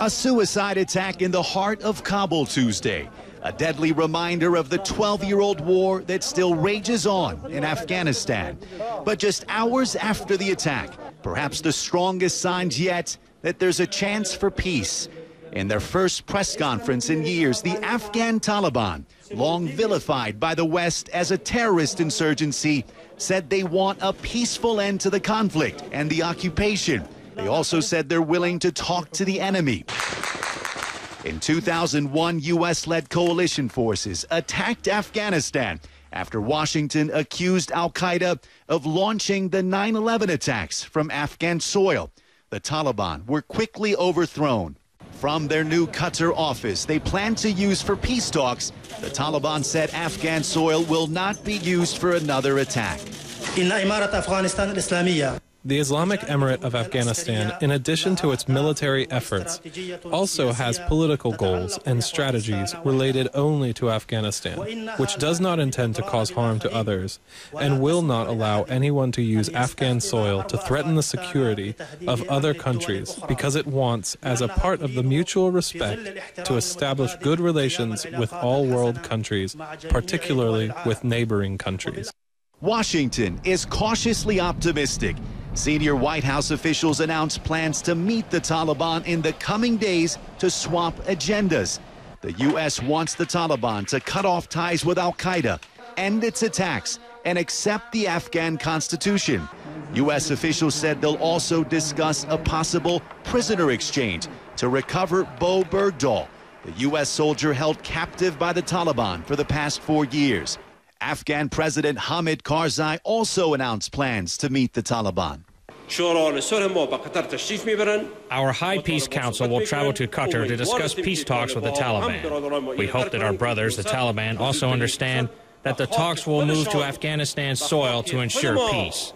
A suicide attack in the heart of Kabul Tuesday. A deadly reminder of the 12-year-old war that still rages on in Afghanistan. But just hours after the attack, perhaps the strongest signs yet that there's a chance for peace. In their first press conference in years, the Afghan Taliban, long vilified by the West as a terrorist insurgency, said they want a peaceful end to the conflict and the occupation. They also said they're willing to talk to the enemy. In 2001, U.S.-led coalition forces attacked Afghanistan after Washington accused al-Qaeda of launching the 9/11 attacks from Afghan soil. The Taliban were quickly overthrown. From their new Qatar office they plan to use for peace talks, the Taliban said Afghan soil will not be used for another attack. The Islamic Emirate of Afghanistan, in addition to its military efforts, also has political goals and strategies related only to Afghanistan, which does not intend to cause harm to others, and will not allow anyone to use Afghan soil to threaten the security of other countries, because it wants, as a part of the mutual respect, to establish good relations with all world countries, particularly with neighboring countries. Washington is cautiously optimistic. Senior White House officials announced plans to meet the Taliban in the coming days to swap agendas. The U.S. wants the Taliban to cut off ties with al-Qaeda, end its attacks, and accept the Afghan constitution. U.S. officials said they'll also discuss a possible prisoner exchange to recover Bo Bergdahl, the U.S. soldier held captive by the Taliban for the past 4 years. Afghan President Hamid Karzai also announced plans to meet the Taliban. Our High Peace Council will travel to Qatar to discuss peace talks with the Taliban. We hope that our brothers, the Taliban, also understand that the talks will move to Afghanistan's soil to ensure peace.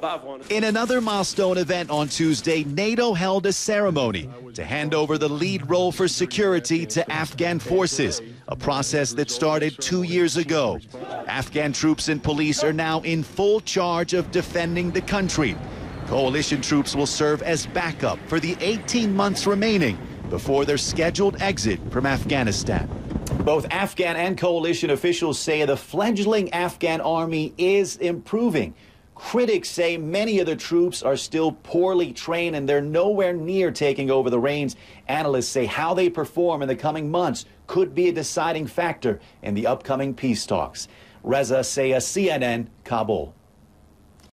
In another milestone event on Tuesday, NATO held a ceremony to hand over the lead role for security to Afghan forces, a process that started 2 years ago. Afghan troops and police are now in full charge of defending the country. Coalition troops will serve as backup for the 18 months remaining before their scheduled exit from Afghanistan. Both Afghan and coalition officials say the fledgling Afghan army is improving. Critics say many of the troops are still poorly trained and they're nowhere near taking over the reins. Analysts say how they perform in the coming months could be a deciding factor in the upcoming peace talks. Reza Sayah, CNN, Kabul.